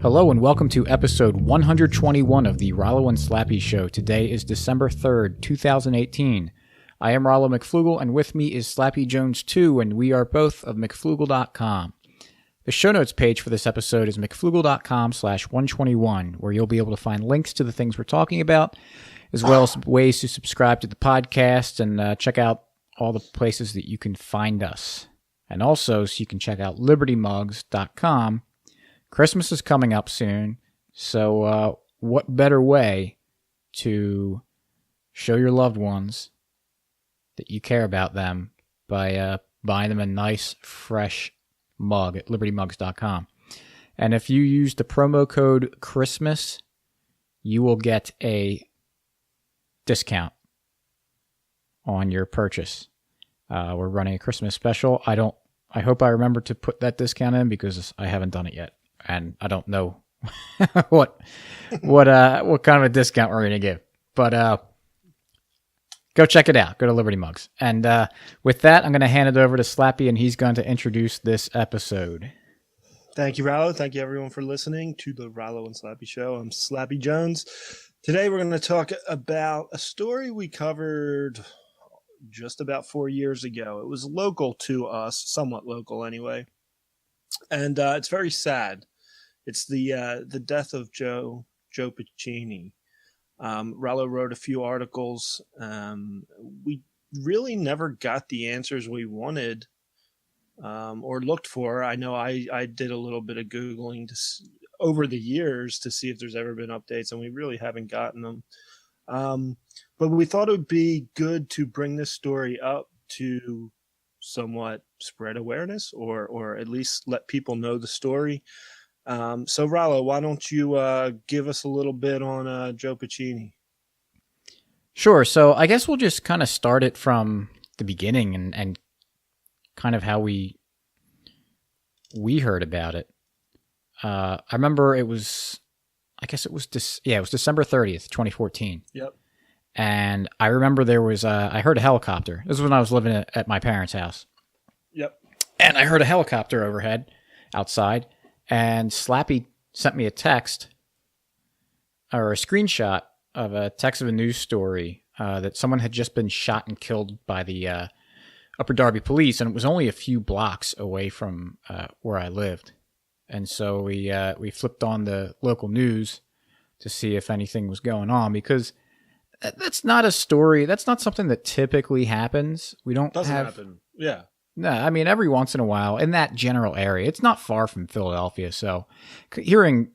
Hello and welcome to episode 121 of the Rollo and Slappy Show. Today is December 3rd, 2018. I am Rollo McFlugel, and with me is Slappy Jones 2, and we are both of McFlugel.com. The show notes page for this episode is McFlugel.com/121, where you'll be able to find links to the things we're talking about, as well as ways to subscribe to the podcast and check out all the places that you can find us. And also, so you can check out LibertyMugs.com. Christmas is coming up soon, so what better way to show your loved ones that you care about them by buying them a nice, fresh mug at LibertyMugs.com. And if you use the promo code Christmas, you will get a discount on your purchase. We're running a Christmas special. I hope I remember to put that discount in because I haven't done it yet. And I don't know what kind of a discount we're going to give. But go check it out. Go to Liberty Mugs. And with that, I'm going to hand it over to Slappy, and he's going to introduce this episode. Thank you, Rollo. Thank you, everyone, for listening to the Rollo and Slappy Show. I'm Slappy Jones. Today, we're going to talk about a story we covered just about 4 years ago. It was local to us, somewhat local anyway. And it's very sad. It's the death of Joe Pacini. Rollo wrote a few articles. We really never got the answers we wanted or looked for. I know I did a little bit of Googling over the years to see if there's ever been updates, and we really haven't gotten them. But we thought it would be good to bring this story up to somewhat spread awareness or at least let people know the story. So Rollo, why don't you give us a little bit on Joe Pacini? Sure. So I guess we'll just kind of start it from the beginning and kind of how we heard about it. I remember it was December 30th, 2014. Yep. And I remember there was I heard a helicopter. This was when I was living at my parents' house. Yep. And I heard a helicopter overhead outside. And Slappy sent me a text or a screenshot of a text of a news story that someone had just been shot and killed by the Upper Darby police, and it was only a few blocks away from where I lived. And so we flipped on the local news to see if anything was going on, because that's not a story. That's not something that typically happens. Doesn't happen. Yeah. No, I mean, every once in a while in that general area. It's not far from Philadelphia, so you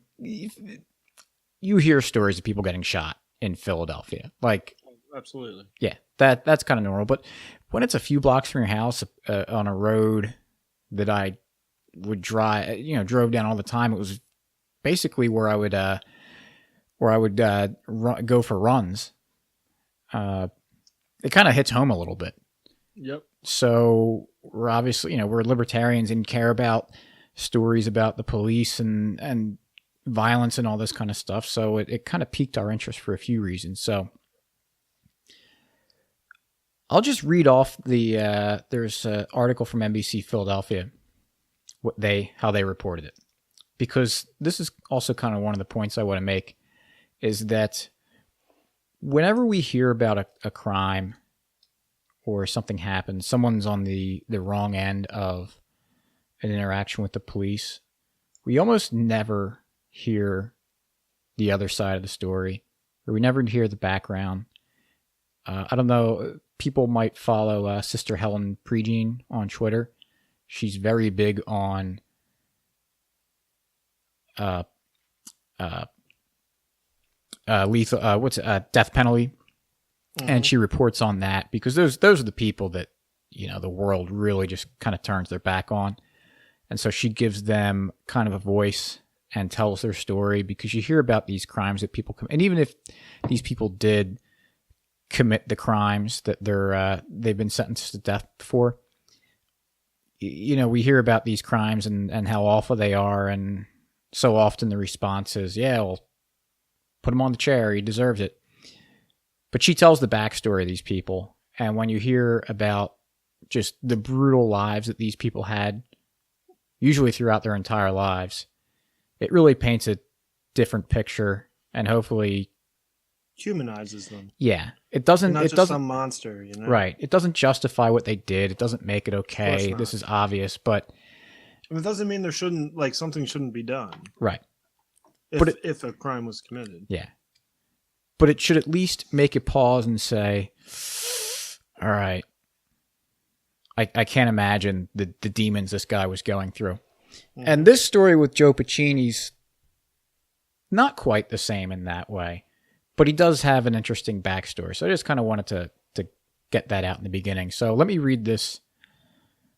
hear stories of people getting shot in Philadelphia. Like, absolutely. Yeah, that's kind of normal. But when it's a few blocks from your house on a road that I would drove down all the time, it was basically where I would go for runs. It kind of hits home a little bit. Yep. So we're obviously, we're libertarians and care about stories about the police and violence and all this kind of stuff. So it kind of piqued our interest for a few reasons. So I'll just read off there's an article from NBC Philadelphia, how they reported it. Because this is also kind of one of the points I want to make, is that whenever we hear about a crime or something happens, someone's on the wrong end of an interaction with the police, we almost never hear the other side of the story, or we never hear the background. I don't know, people might follow Sister Helen Pregene on Twitter. She's very big on death penalty. And she reports on that because those are the people that, the world really just kind of turns their back on. And so she gives them kind of a voice and tells their story, because you hear about these crimes that people commit. And even if these people did commit the crimes that they've been sentenced to death for, we hear about these crimes and how awful they are. And so often the response is, yeah, well, put him on the chair. He deserves it. But she tells the backstory of these people. And when you hear about just the brutal lives that these people had, usually throughout their entire lives, it really paints a different picture, and hopefully humanizes them. Yeah. It doesn't Not it just doesn't some monster, you know? Right. It doesn't justify what they did. It doesn't make it Of course okay. not. This is obvious, but It doesn't mean there shouldn't, like, something shouldn't be done. right. If a crime was committed. Yeah. But it should at least make you pause and say, all right, I can't imagine the demons this guy was going through. Mm-hmm. And this story with Joe Pacini's not quite the same in that way, but he does have an interesting backstory. So I just kind of wanted to get that out in the beginning. So let me read this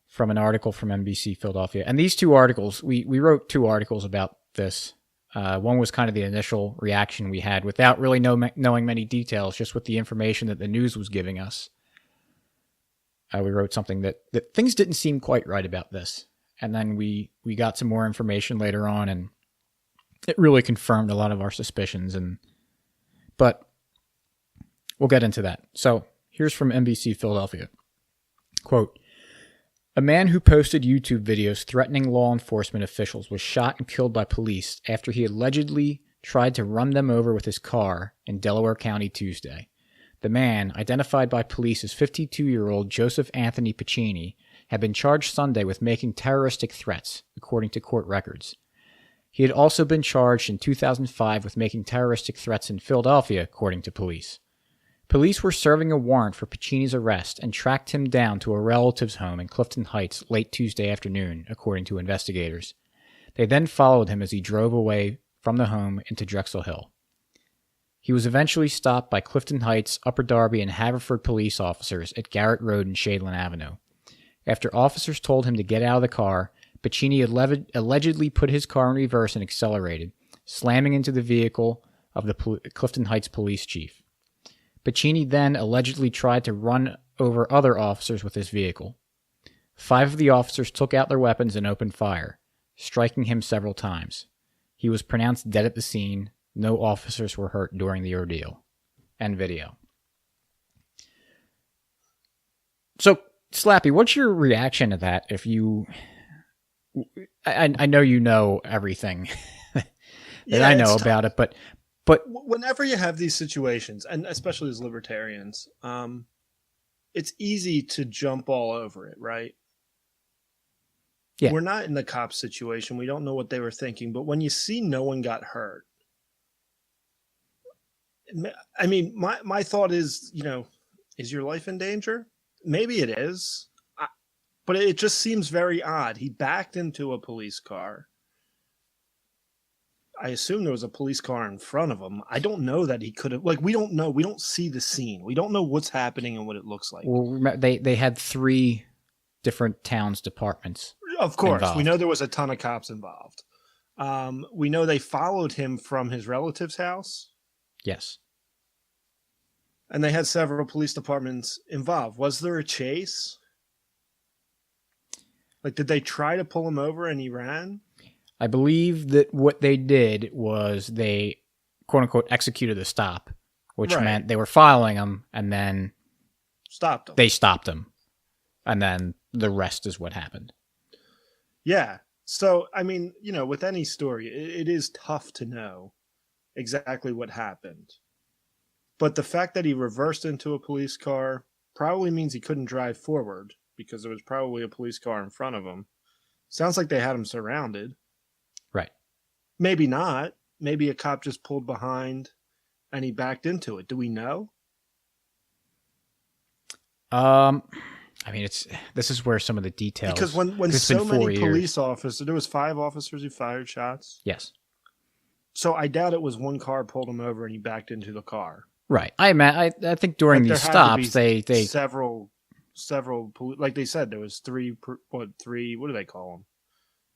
from an article from NBC Philadelphia. And these two articles, we wrote two articles about this. One was kind of the initial reaction we had without really knowing many details, just with the information that the news was giving us. We wrote something that things didn't seem quite right about this. And then we got some more information later on, and it really confirmed a lot of our suspicions. But we'll get into that. So here's from NBC Philadelphia. Quote, a man who posted YouTube videos threatening law enforcement officials was shot and killed by police after he allegedly tried to run them over with his car in Delaware County Tuesday. The man, identified by police as 52-year-old Joseph Anthony Pacini, had been charged Sunday with making terroristic threats, according to court records. He had also been charged in 2005 with making terroristic threats in Philadelphia, according to police. Police were serving a warrant for Pacini's arrest and tracked him down to a relative's home in Clifton Heights late Tuesday afternoon, according to investigators. They then followed him as he drove away from the home into Drexel Hill. He was eventually stopped by Clifton Heights, Upper Darby, and Haverford police officers at Garrett Road and Shadeland Avenue. After officers told him to get out of the car, Pacini allegedly put his car in reverse and accelerated, slamming into the vehicle of the Clifton Heights police chief. Pacini then allegedly tried to run over other officers with his vehicle. 5 of the officers took out their weapons and opened fire, striking him several times. He was pronounced dead at the scene. No officers were hurt during the ordeal. End video. So, Slappy, what's your reaction to that? If you... I know you know everything that I know about it, but whenever you have these situations, and especially as libertarians, it's easy to jump all over it, right? Yeah. We're not in the cop situation. We don't know what they were thinking, but when you see no one got hurt, I mean, my thought is, is your life in danger? Maybe it is. But it just seems very odd. He backed into a police car. I assume there was a police car in front of him. I don't know that he could have... we don't know. We don't see the scene. We don't know what's happening and what it looks like. Well, they had 3 different towns departments. Of course. Involved. We know there was a ton of cops involved. We know they followed him from his relative's house. Yes. And they had several police departments involved. Was there a chase? Did they try to pull him over and he ran? I believe that what they did was they, quote unquote, executed the stop, which meant they were following him and then they stopped him. And then the rest is what happened. Yeah. So, I mean, with any story, it is tough to know exactly what happened. But the fact that he reversed into a police car probably means he couldn't drive forward, because there was probably a police car in front of him. Sounds like they had him surrounded. Right. Maybe not. Maybe a cop just pulled behind and he backed into it. Do we know? I mean, this is where some of the details... Because when so many police officers... There was 5 officers who fired shots? Yes. So I doubt it was one car pulled him over and he backed into the car. Right. I think during these stops, they several, like they said, there was 3, what do they call them?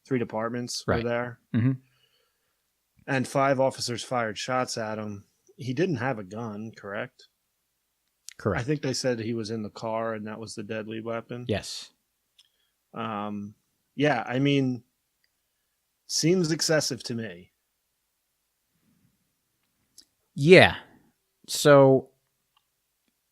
3 departments were there. Mm-hmm. And 5 officers fired shots at him. He didn't have a gun, correct? Correct. I think they said he was in the car and that was the deadly weapon. Yes. Yeah, I mean, seems excessive to me. Yeah. So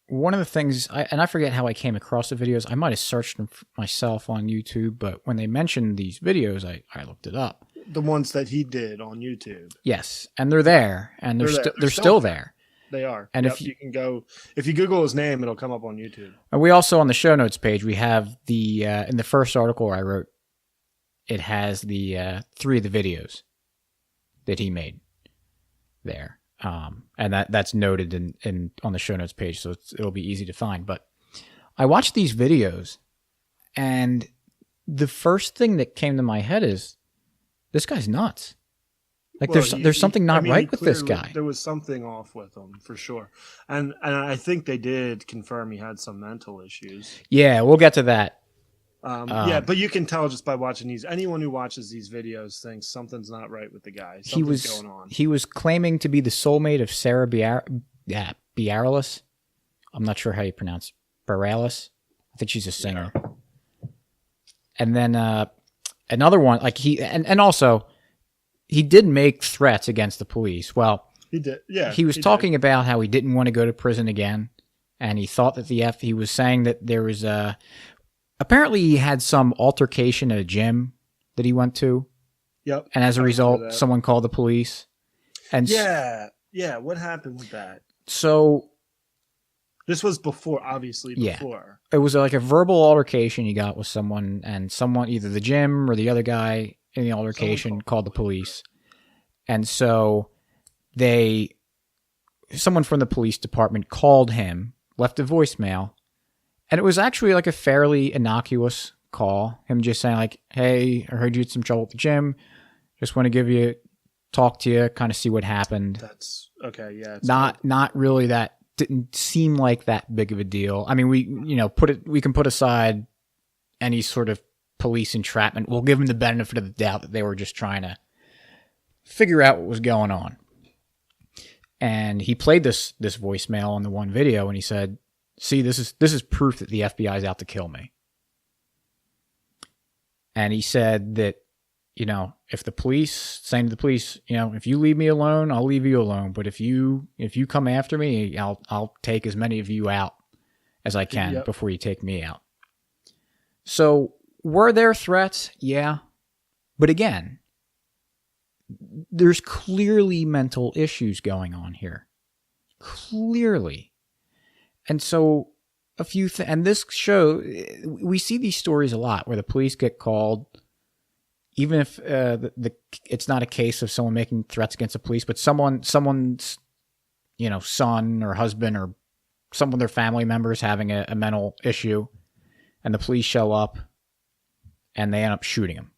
one of the things, I forget how I came across the videos. I might have searched them myself on YouTube, but when they mentioned these videos, I looked it up. The ones that he did on YouTube. Yes, and they're there, and they're still there. They are. And if you Google his name, it'll come up on YouTube. And we also, on the show notes page, we have in the first article I wrote, it has the 3 of the videos that he made there. And that's noted in on the show notes page, so it'll be easy to find. But I watched these videos, and the first thing that came to my head is, this guy's nuts. Like, there's something not right with this guy. There was something off with him, for sure. And I think they did confirm he had some mental issues. Yeah, we'll get to that. Yeah, but you can tell just by watching these. Anyone who watches these videos thinks something's not right with the guy. Something's going on. He was claiming to be the soulmate of Sarah Bareilles. I'm not sure how you pronounce Bareilles. I think she's a singer. Yeah. And then another one, like and also he did make threats against the police. Well, he did. Yeah, he was talking about how he didn't want to go to prison again, and he thought that he was saying that there was apparently he had some altercation at a gym that he went to. Yep. And as a result, someone called the police. And yeah. What happened with that? So this was before. Yeah, it was like a verbal altercation he got with someone, and someone, either the gym or the other guy in the altercation, called the police. And so someone from the police department called him, left a voicemail, and it was actually like a fairly innocuous call. Him just saying like, "Hey, I heard you had some trouble at the gym. Just want to talk to you, kind of see what happened." That's okay. Yeah. Not really that. Didn't seem like that big of a deal. I mean, we can put aside any sort of police entrapment. We'll give him the benefit of the doubt that they were just trying to figure out what was going on. And he played this voicemail on the one video, and he said, "See, this is proof that the FBI is out to kill me." And he said that, if the police, saying to the police, if you leave me alone, I'll leave you alone. But if you come after me, I'll take as many of you out as I can before you take me out. So were there threats? Yeah. But again, there's clearly mental issues going on here. Clearly. And so and this show, we see these stories a lot where the police get called, even if it's not a case of someone making threats against the police, but someone's son or husband or some of their family members having a mental issue, and the police show up and they end up shooting him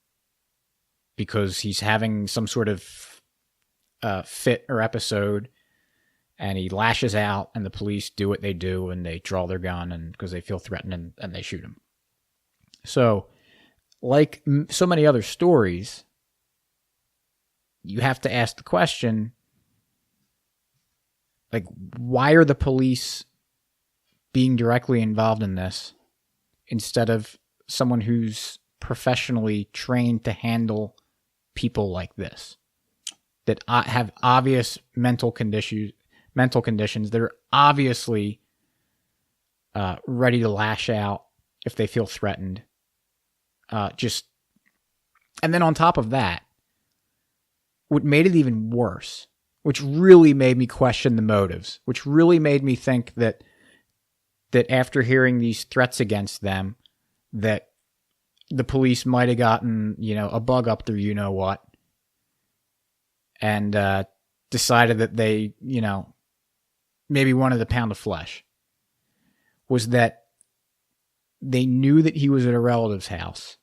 because he's having some sort of fit or episode, and he lashes out, and the police do what they do, and they draw their gun, and because they feel threatened, and they shoot him. So, like so many other stories, you have to ask the question, like, why are the police being directly involved in this instead of someone who's professionally trained to handle people like this that have obvious mental conditions that are obviously ready to lash out if they feel threatened. And then on top of that, what made it even worse, which really made me question the motives, which really made me think that after hearing these threats against them, that the police might have gotten, a bug up their you-know-what, and decided that they, maybe wanted a pound of flesh, was that they knew that he was at a relative's house,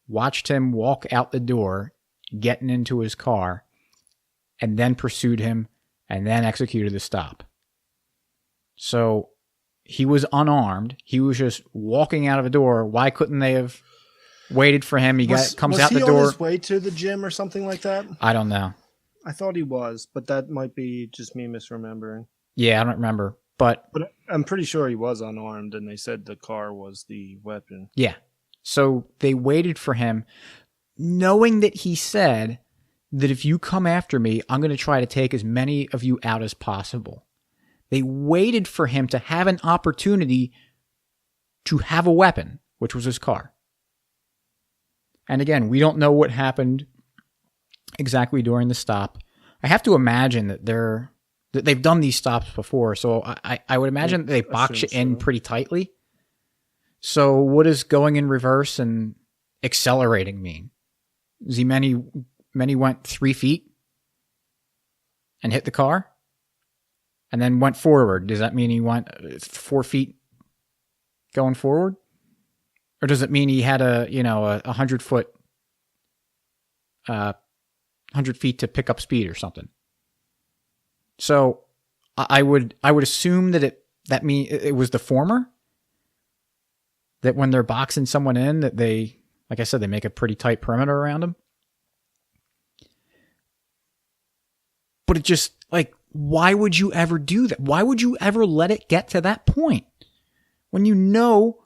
watched him walk out the door, getting into his car, and then pursued him, and then executed the stop. So he was unarmed. He was just walking out of a door. Why couldn't they have waited for him? Comes out the door. Was he on his way to the gym or something like that? I don't know. I thought he was, but that might be just me misremembering. Yeah, I don't remember. But I'm pretty sure he was unarmed, and they said the car was the weapon. Yeah. So they waited for him, knowing that he said that if you come after me, I'm going to try to take as many of you out as possible. They waited for him to have an opportunity to have a weapon, which was his car. And again, we don't know what happened exactly during the stop. I have to imagine that they've done these stops before, so I would imagine that they box it in pretty tightly. So what does going in reverse and accelerating mean? Does he mean he went 3 feet and hit the car and then went forward? Does that mean he went 4 feet going forward? Or does it mean he had a 100 feet to pick up speed or something? So I would assume that that mean it was the former. That when they're boxing someone in, that they, like I said, they make a pretty tight perimeter around them. But it just, like, why would you ever do that? Why would you ever let it get to that point when you know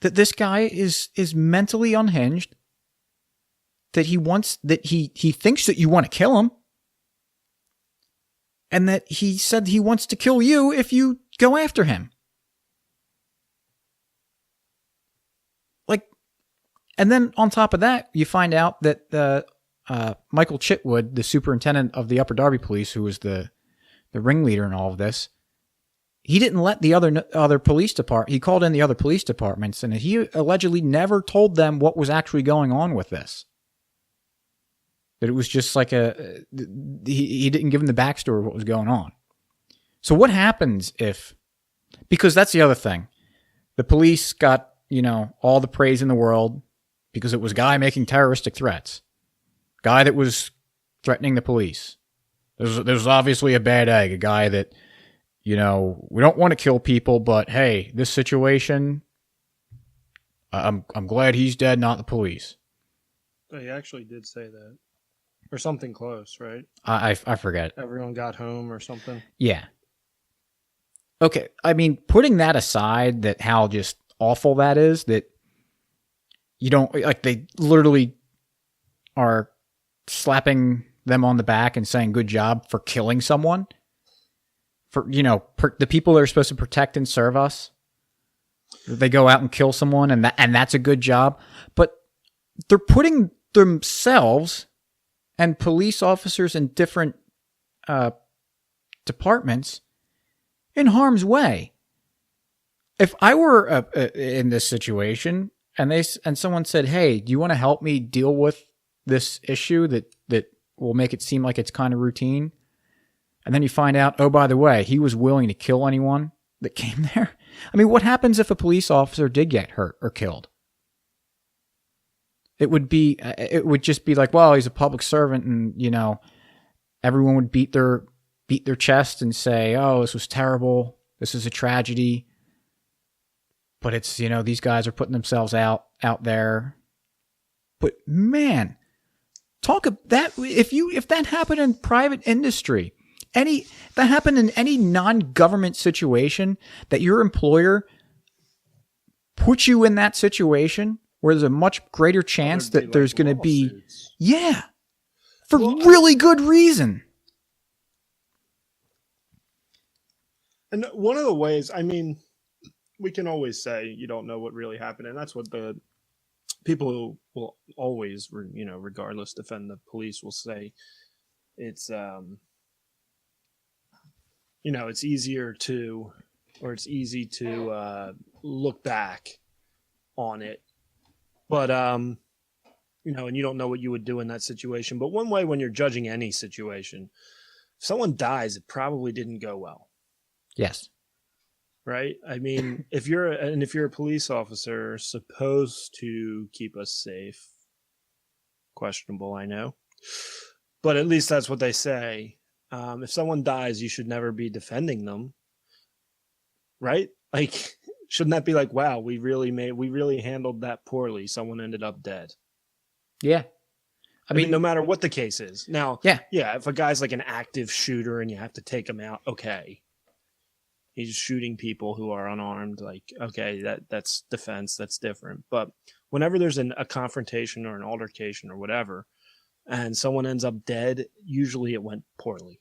that this guy is mentally unhinged, that he thinks that you want to kill him, and that he said he wants to kill you if you go after him? Like, and then on top of that, you find out that Michael Chitwood, the superintendent of the Upper Darby Police, who was the ringleader in all of this, he didn't let the other police department. He called in the other police departments, and he allegedly never told them what was actually going on with this. That it was just like he didn't give them the backstory of what was going on. So what happens if, because that's the other thing, the police got, all the praise in the world because it was a guy making terroristic threats, guy that was threatening the police. There's obviously a bad egg, a guy that, we don't want to kill people, but hey, this situation, I'm glad he's dead, not the police. But he actually did say that. Or something close, right? I forget. Everyone got home or something. Yeah. Okay, I mean, putting that aside, that how just awful that is, that you don't, like, they literally are slapping them on the back and saying good job for killing someone, for the people that are supposed to protect and serve us, they go out and kill someone, and that's a good job. But they're putting themselves and police officers in different departments in harm's way. If I were in this situation and someone said, "Hey, do you want to help me deal with this issue that will make it seem like it's kind of routine," and then you find out, oh, by the way, he was willing to kill anyone that came there. I mean, what happens if a police officer did get hurt or killed? It would just be like, well, he's a public servant, and everyone would beat their chest and say, oh, this was terrible, this is a tragedy. But it's, these guys are putting themselves out there. But man, talk about that. If that happened in private industry, that happened in any non-government situation, that your employer puts you in that situation where there's a much greater chance that there's going to be, for really good reason. And one of the ways, I mean, we can always say you don't know what really happened, and that's what the people who will always, regardless, defend the police will say. It's, it's easier to, or it's easy to look back on it, but and you don't know what you would do in that situation. But one way, when you're judging any situation, if someone dies, it probably didn't go well. Yes. Right? I mean, if you're a police officer supposed to keep us safe, questionable, I know, but at least that's what they say. If someone dies, you should never be defending them, right? Like, shouldn't that be like, wow, we really handled that poorly. Someone ended up dead. Yeah. I mean, no matter what the case is. Now, yeah, if a guy's like an active shooter and you have to take him out, okay. He's shooting people who are unarmed. Like, okay, that's defense. That's different. But whenever there's a confrontation or an altercation or whatever, and someone ends up dead, usually it went poorly.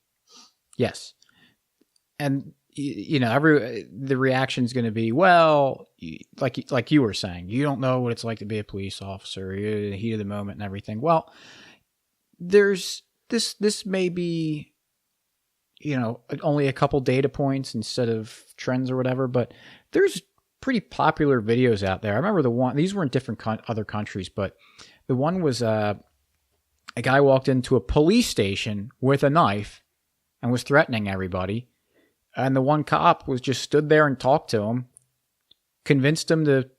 Yes. And, the reaction is going to be, well, like you were saying, you don't know what it's like to be a police officer. You're in the heat of the moment and everything. Well, there's this may be, only a couple data points instead of trends or whatever, but there's pretty popular videos out there. I remember these were in different other countries, but the one was a guy walked into a police station with a knife and was threatening everybody. And the one cop was just stood there and talked to him, convinced him to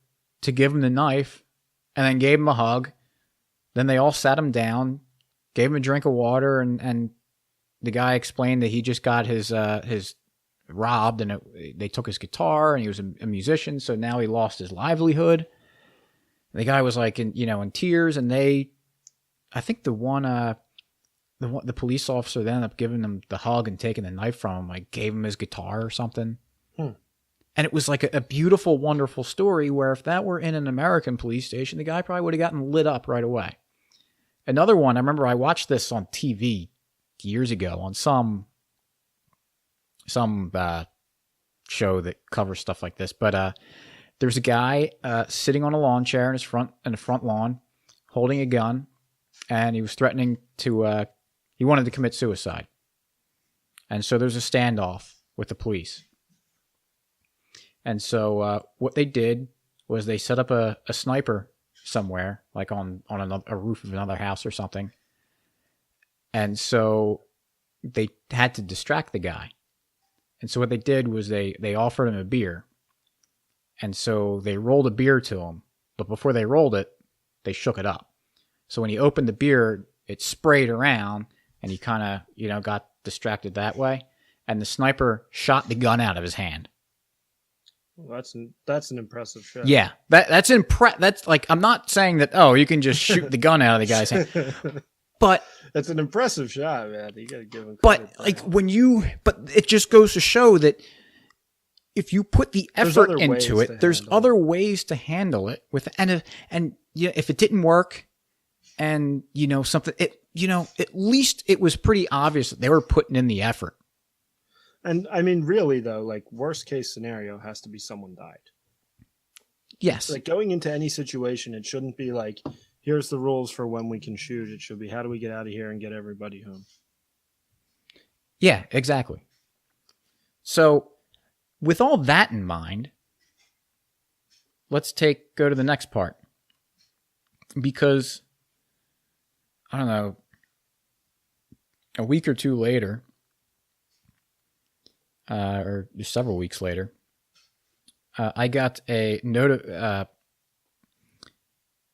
give him the knife, and then gave him a hug. Then they all sat him down, gave him a drink of water, and the guy explained that he just got his robbed, and they took his guitar, and he was a musician, so now he lost his livelihood. The guy was like in tears, and I think the police officer then ended up giving him the hug and taking the knife from him, like gave him his guitar or something. And it was like a beautiful, wonderful story where if that were in an American police station, the guy probably would have gotten lit up right away. Another one, I remember I watched this on TV years ago on some show that covers stuff like this. But there's a guy sitting on a lawn chair in the front lawn, holding a gun, and he was threatening he wanted to commit suicide. And so there's a standoff with the police. And so what they did was they set up a sniper somewhere, like on a roof of another house or something. And so they had to distract the guy. And so what they did was they offered him a beer. And so they rolled a beer to him. But before they rolled it, they shook it up. So when he opened the beer, it sprayed around, and he kind of, got distracted that way. And the sniper shot the gun out of his hand. Well, that's an impressive shot. Yeah, that's like, I'm not saying that, you can just shoot the gun out of the guy's hand. But that's an impressive shot, man. You gotta give him credit. But it just goes to show that if you put the effort into it, there's other ways to handle it if it didn't work, and something, at least it was pretty obvious that they were putting in the effort. And I mean, really though, like worst case scenario has to be someone died. Yes. Like going into any situation, it shouldn't be like, here's the rules for when we can shoot. It should be, how do we get out of here and get everybody home? Yeah, exactly. So with all that in mind, let's go to the next part. Because, I don't know, a week or two later, or several weeks later, I got a note.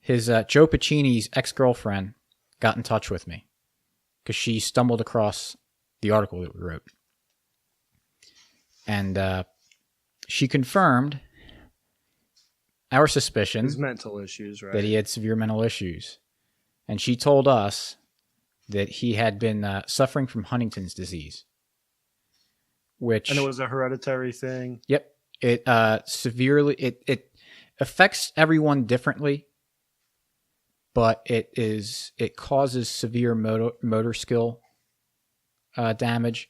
Joe Pacini's ex-girlfriend got in touch with me because she stumbled across the article that we wrote, and she confirmed our suspicion. His mental issues, right? That he had severe mental issues, and she told us that he had been suffering from Huntington's disease. And it was a hereditary thing. Yep. It severely it affects everyone differently, but it causes severe motor skill damage,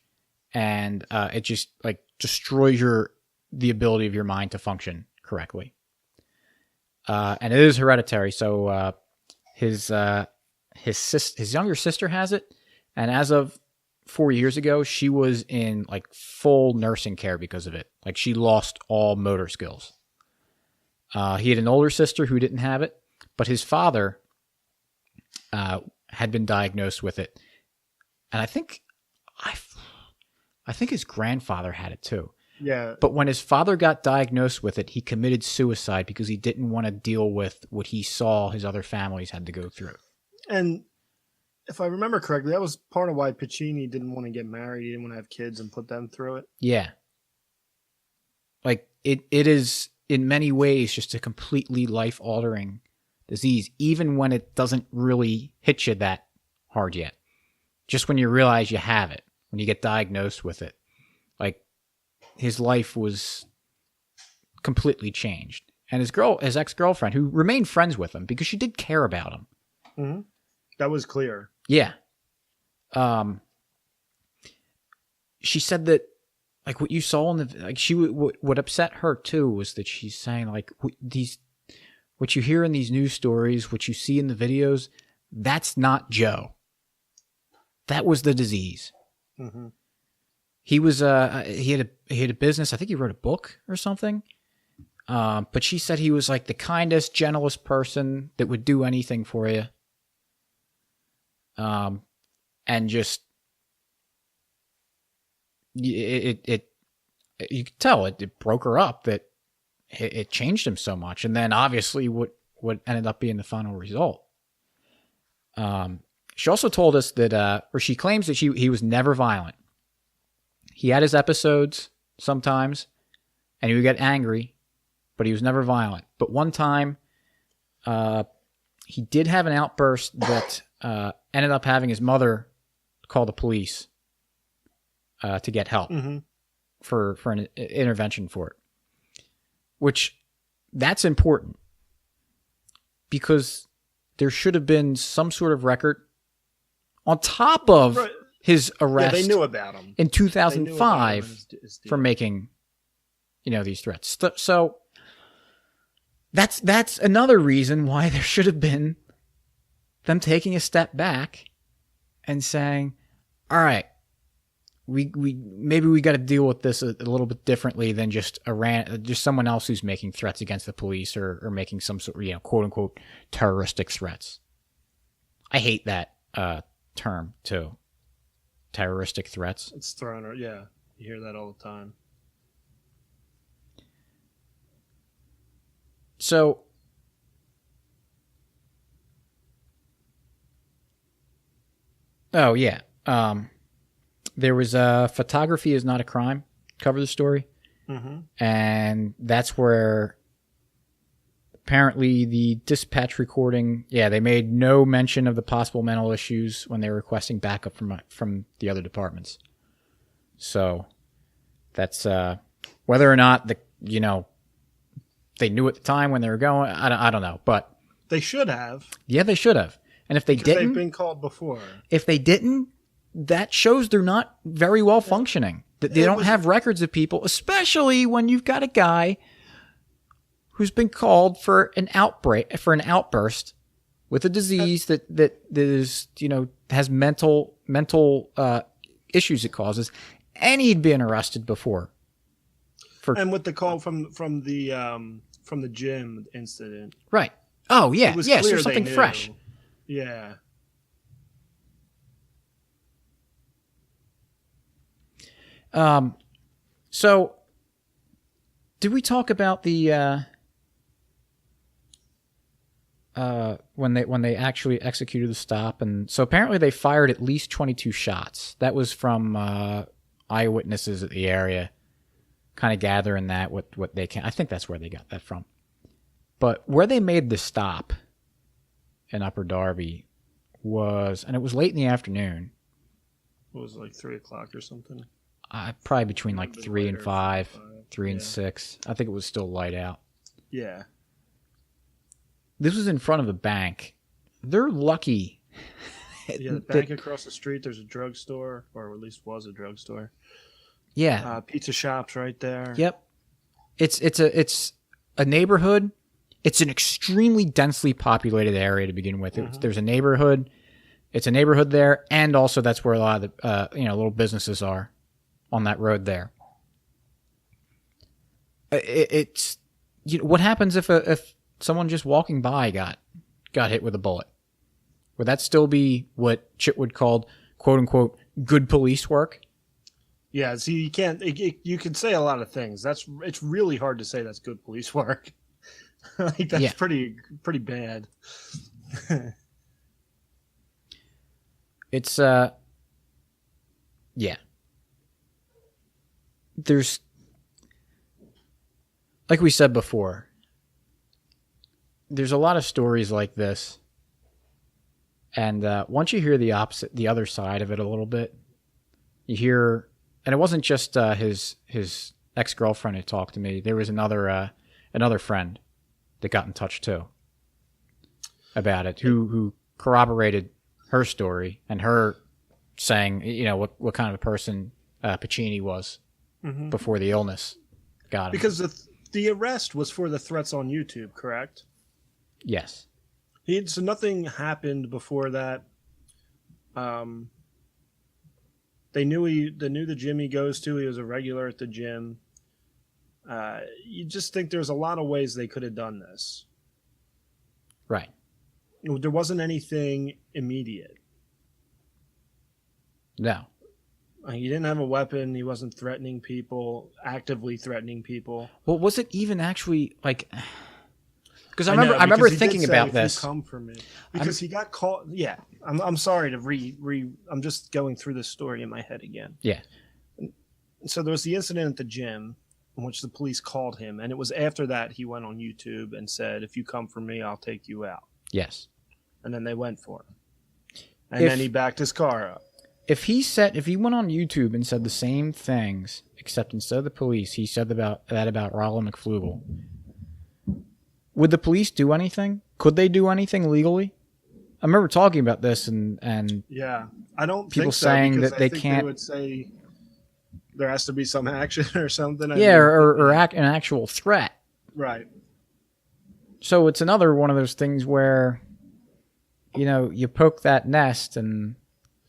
and it just like destroys the ability of your mind to function correctly. And it is hereditary, so his younger sister has it, and as of 4 years ago, she was in like full nursing care because of it. Like she lost all motor skills. He had an older sister who didn't have it, but his father had been diagnosed with it, and I think his grandfather had it too. Yeah. But when his father got diagnosed with it, he committed suicide because he didn't want to deal with what he saw his other families had to go through. And if I remember correctly, that was part of why Pacini didn't want to get married. He didn't want to have kids and put them through it. Yeah. Like, it is, in many ways, just a completely life-altering disease, even when it doesn't really hit you that hard yet. Just when you realize you have it, when you get diagnosed with it. Like, his life was completely changed. And his ex-girlfriend, who remained friends with him because she did care about him. Mm-hmm. That was clear. Yeah. She said that, like, what you saw in the, like, what upset her too was that she's saying, like, what you hear in these news stories, what you see in the videos, that's not Joe. That was the disease. Mm-hmm. He was he had a business. I think he wrote a book or something. But she said he was like the kindest, gentlest person that would do anything for you. And just it you could tell it broke her up, that it changed him so much. And then obviously what ended up being the final result. She also told us that, or she claims that he was never violent. He had his episodes sometimes, and he would get angry, but he was never violent. But one time, he did have an outburst that ended up having his mother call the police to get help for an intervention for it. Which, that's important, because there should have been some sort of record on top of his arrest. Yeah, they knew about him in 2005 for making, these threats. So that's another reason why there should have been them taking a step back and saying, all right, we maybe we got to deal with this a little bit differently than just someone else who's making threats against the police or making some sort of, quote unquote terroristic threats. I hate that term too. Terroristic threats. It's thrown out. Yeah, you hear that all the time. So, oh yeah, there was photography is not a crime. Cover the story, and that's where apparently the dispatch recording. Yeah, they made no mention of the possible mental issues when they were requesting backup from the other departments. So that's whether or not they knew at the time when they were going. I don't know, but they should have. Yeah, they should have. And if they didn't, they've been called before. If they didn't, that shows they're not very well functioning. That they don't have records of people, especially when you've got a guy who's been called for an outburst with a disease that is, has mental issues it causes, and he'd been arrested before. And with the call from the gym incident, right? Oh yeah, yes, there's something fresh. Yeah. So did we talk about the when they actually executed the stop? And so apparently they fired at least 22 shots. That was from eyewitnesses at the area, kind of gathering that what they can. I think that's where they got that from. But where they made the stop in Upper Darby and it was late in the afternoon. What was it, like 3:00 or something? Probably between like 3 and 5, 3 and 6. I think it was still light out. Yeah. This was in front of the bank. They're lucky. Yeah, the bank across the street, there's a drugstore, or at least was a drugstore. Yeah. Pizza shops right there. Yep. It's a neighborhood. It's an extremely densely populated area to begin with. There's a neighborhood. It's a neighborhood there, and also that's where a lot of the little businesses are on that road there. It's what happens if someone just walking by got hit with a bullet? Would that still be what Chitwood called, quote unquote, good police work? Yeah, see, you can't. You can say a lot of things. It's really hard to say that's good police work. Like that's pretty bad. It's yeah. There's, like we said before, there's a lot of stories like this, and once you hear the other side of it a little bit, you hear, and it wasn't just his ex-girlfriend who talked to me. There was another friend that got in touch too about it, who corroborated her story and her saying, what kind of a person Pacini was before the illness got him. Because the arrest was for the threats on YouTube, correct? Yes. So nothing happened before that. They knew the gym he goes to. He was a regular at the gym. You just think there's a lot of ways they could have done this. Right. There wasn't anything immediate. No. He didn't have a weapon. He wasn't threatening people, actively threatening people. Well, was it even actually like? Because I remember thinking about this. Come for me, because he got caught. Yeah, I'm sorry to I'm just going through this story in my head again. Yeah. So there was the incident at the gym in which the police called him, and it was after that he went on YouTube and said, "If you come for me, I'll take you out." Yes. And then they went for him, and then he backed his car up. If he went on YouTube and said the same things, except instead of the police, he said about Rollo McFlugel, would the police do anything? Could they do anything legally? I remember talking about this and yeah, I don't people think so, saying that they think can't. They would say there has to be some action or something. Or an actual threat. Right. So it's another one of those things where, you poke that nest and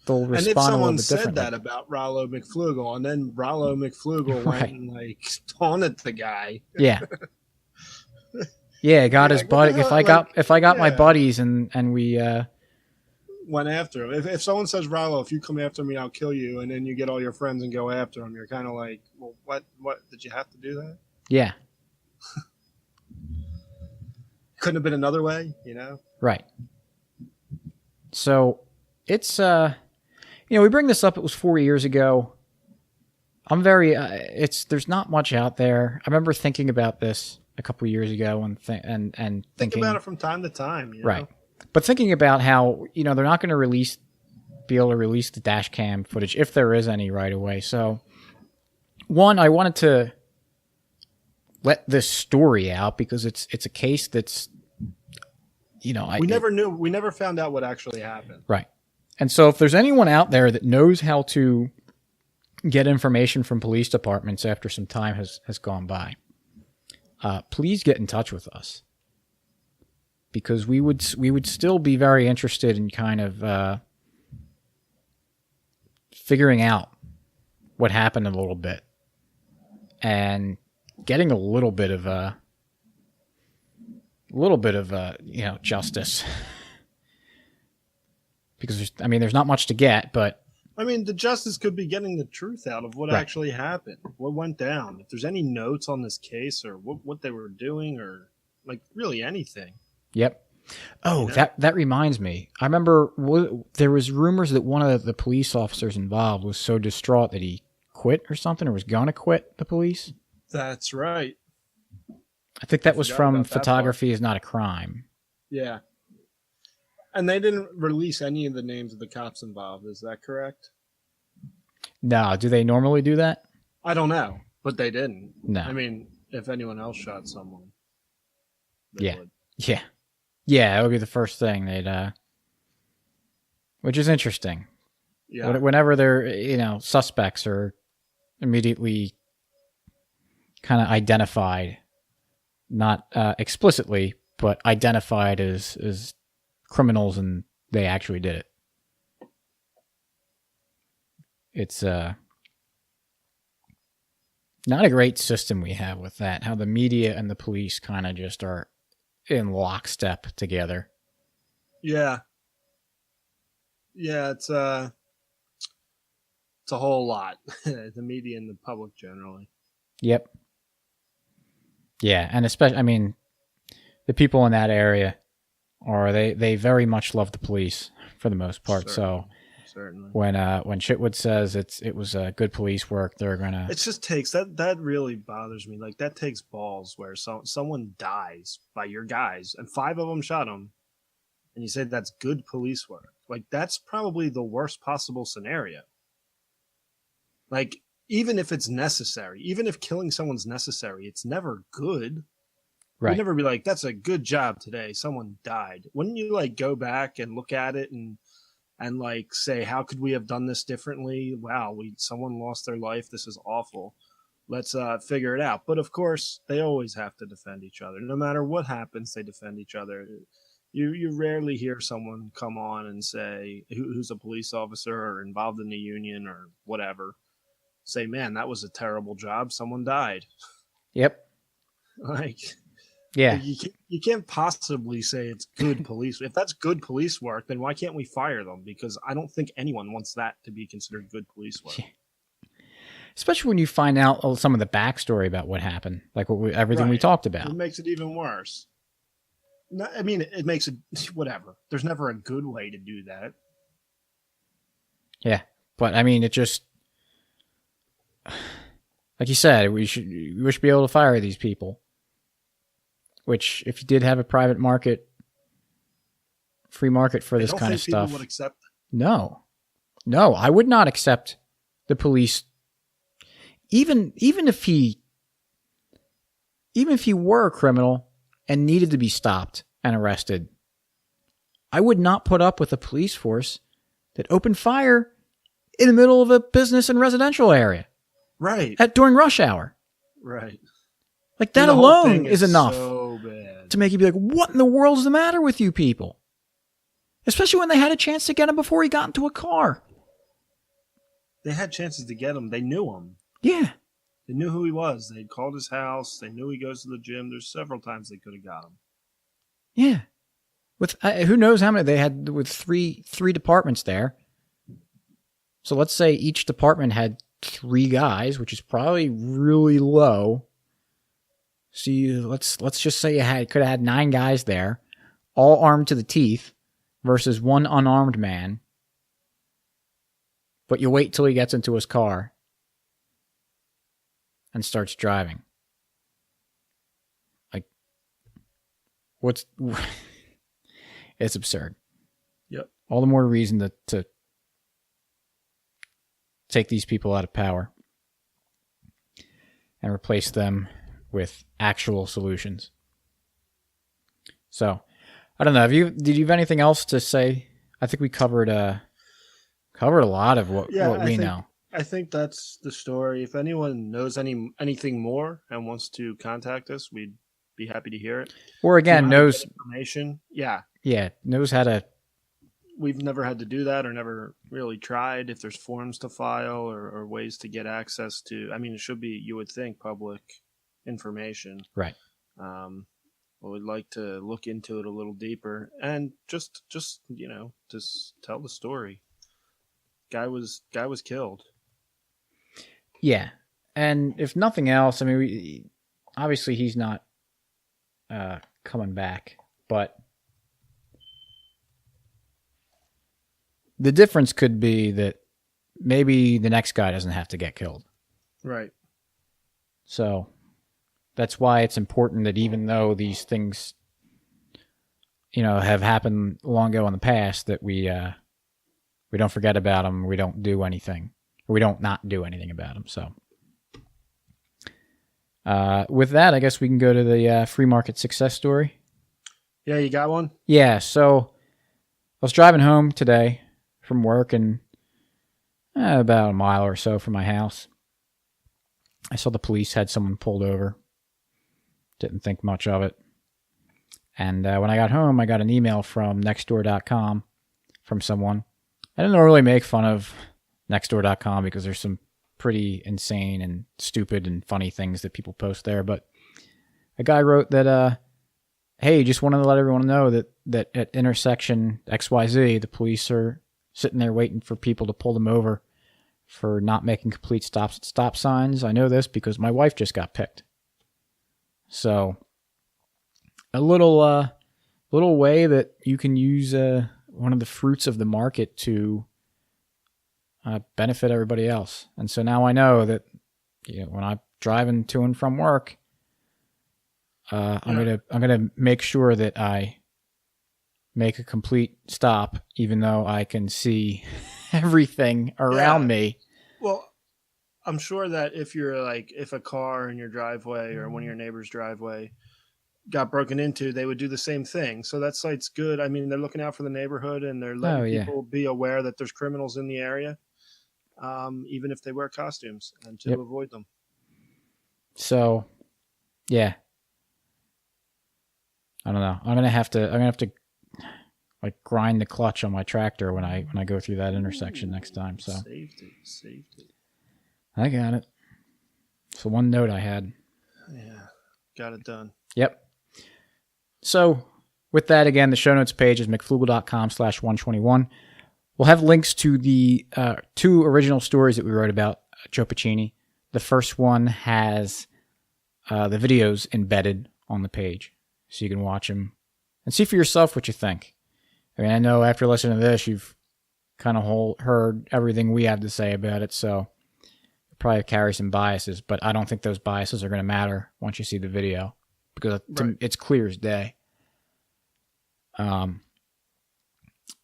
they'll respond. And if someone said differently. that about Rollo McFlugel, and then Rollo McFlugel went and taunted the guy. Yeah. Yeah, got his buddy. If I got my buddies and we went after him. If someone says, Rollo, if you come after me, I'll kill you, and then you get all your friends and go after him, you're kind of like, well, what did you have to do that? Yeah. Couldn't have been another way, Right. So it's we bring this up. It was 4 years ago. I'm very there's not much out there. I remember thinking about this a couple of years ago and thinking about it from time to time, right. But thinking about how they're not going to be able to release the dash cam footage if there is any right away. So one, I wanted to let this story out because it's a case that's we never found out what actually happened. Right. And so if there's anyone out there that knows how to get information from police departments after some time has gone by, please get in touch with us, because we would still be very interested in kind of figuring out what happened a little bit and getting a little bit of justice. Because there's not much to get, but the justice could be getting the truth out of what actually happened, what went down. If there's any notes on this case or what they were doing or really anything. Yep. Oh, that reminds me. I remember there was rumors that one of the police officers involved was so distraught that he quit or something, or was going to quit the police. That's right. I think that was from Photography is Not a Crime. Yeah. And they didn't release any of the names of the cops involved. Is that correct? No. Do they normally do that? I don't know, but they didn't. No. If anyone else shot someone, they would. Yeah. Yeah, it would be the first thing they'd, which is interesting. Yeah. Whenever they're, suspects are immediately kind of identified, not explicitly, but identified as criminals, and they actually did it. It's not a great system we have with that, how the media and the police kind of just are in lockstep together. Yeah. Yeah, it's a whole lot. The media and the public generally. Yep. Yeah, and especially, the people in that area they very much love the police for the most part. Certainly. When Chitwood says it was good police work, they're gonna. It just takes that really bothers me. That takes balls where someone dies by your guys and 5 of them shot him, and you say that's good police work. That's probably the worst possible scenario. Even if it's necessary, even if killing someone's necessary, it's never good. Right. You'd never be like, that's a good job today. Someone died. Wouldn't you go back and look at it and say, how could we have done this differently? Wow, someone lost their life. This is awful. Let's figure it out. But of course, they always have to defend each other. No matter what happens, they defend each other. You rarely hear someone come on and say who's a police officer or involved in the union or whatever say, "Man, that was a terrible job. Someone died." Yep. Like, Yeah. you can't possibly say it's good police. If that's good police work, then why can't we fire them? Because I don't think anyone wants that to be considered good police work. Especially when you find out some of the backstory about what happened, like everything we talked about. It makes it even worse. No, I mean, it makes it whatever. There's never a good way to do that. Yeah, but I mean, it just like you said, we should be able to fire these people. Which, if you did have a private market, free market for this kind of stuff, people would accept it. No, I would not accept the police. Even if he were a criminal and needed to be stopped and arrested, I would not put up with a police force that opened fire in the middle of a business and residential area. Right. During rush hour. Right. Like, that alone is enough so bad to make you be like, what in the world is the matter with you people? Especially when they had a chance to get him before he got into a car. They had chances to get him. They knew him. Yeah. They knew who he was. They called his house. They knew he goes to the gym. There's several times they could have got him. Yeah. With who knows how many they had with three departments there. So let's say each department had 3 guys, which is probably really low. So let's just say you could have had 9 guys there, all armed to the teeth, versus one unarmed man. But you wait till he gets into his car and starts driving. Like, it's absurd. Yep. All the more reason to take these people out of power and replace them with actual solutions. So, I don't know. Did you have anything else to say? I think we covered a lot of what we know. I think that's the story. If anyone knows anything more and wants to contact us, we'd be happy to hear it. Or again, knows information. Yeah. Yeah, knows how to. We've never had to do that or never really tried. If there's forms to file or ways to get access to, I mean, it should be, you would think, public information. Right. But we'd like to look into it a little deeper and just tell the story. Guy was killed. Yeah, and if nothing else, I mean, obviously he's not coming back, but the difference could be that maybe the next guy doesn't have to get killed. Right. So that's why it's important that even though these things, have happened long ago in the past, that we don't forget about them. We don't do anything. We don't not do anything about them. So with that, I guess we can go to the free market success story. Yeah, you got one? Yeah, so I was driving home today from work, and about a mile or so from my house, I saw the police had someone pulled over. Didn't think much of it. And when I got home, I got an email from nextdoor.com from someone. I didn't really make fun of nextdoor.com because there's some pretty insane and stupid and funny things that people post there. But a guy wrote that, hey, just wanted to let everyone know that at intersection XYZ, the police are sitting there waiting for people to pull them over for not making complete stops at stop signs. I know this because my wife just got picked. So a little way that you can use one of the fruits of the market to benefit everybody else. And so now I know that when I'm driving to and from work, I'm gonna make sure that I make a complete stop, even though I can see everything around me. Well, I'm sure that if a car in your driveway or one of your neighbor's driveway got broken into, they would do the same thing. So that site's good. I mean, they're looking out for the neighborhood and they're letting people be aware that there's criminals in the area, even if they wear costumes, and to avoid them. So, yeah. I don't know. I'm gonna have to like grind the clutch on my tractor when I go through that intersection next time. So Saved it. I got it. It's the one note I had. Yeah, got it done. Yep. So with that, again, the show notes page is mcflugel.com/121. We'll have links to the 2 original stories that we wrote about Joe Pacini. The first one has the videos embedded on the page, so you can watch them and see for yourself what you think. I mean, I know after listening to this, you've kind of heard everything we have to say about it, so it probably carry some biases, but I don't think those biases are going to matter once you see the video, because it's clear as day.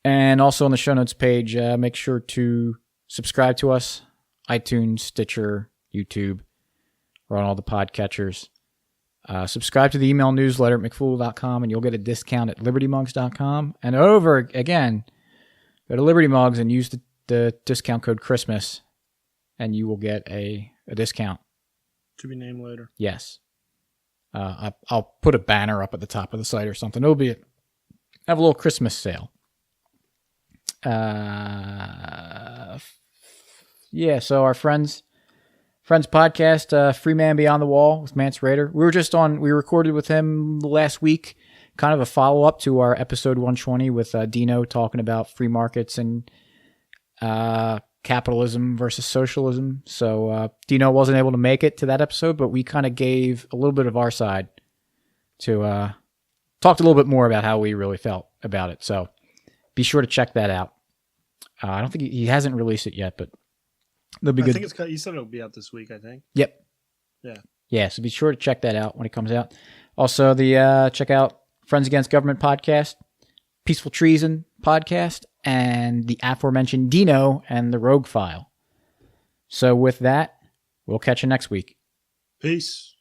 And also on the show notes page, make sure to subscribe to us, iTunes, Stitcher, YouTube. We're on all the podcatchers. Subscribe to the email newsletter at mcfool.com, and you'll get a discount at libertymugs.com. And over again, go to Liberty Mugs and use the discount code Christmas, and you will get a discount. To be named later. Yes. I'll put a banner up at the top of the site or something. Have a little Christmas sale. So our friends podcast, Free Man Beyond the Wall with Mance Raider. We recorded with him last week, kind of a follow-up to our episode 120 with Dino talking about free markets and capitalism versus socialism. So Dino wasn't able to make it to that episode, but we kind of gave a little bit of our side to talked a little bit more about how we really felt about it. So be sure to check that out. I don't think he hasn't released it yet, but it'll be good. I think you said it'll be out this week, I think. Yep. Yeah. Yeah, so be sure to check that out when it comes out. Also, check out Friends Against Government podcast, Peaceful Treason podcast, and the aforementioned Dino and the Rogue File. So with that, we'll catch you next week. Peace.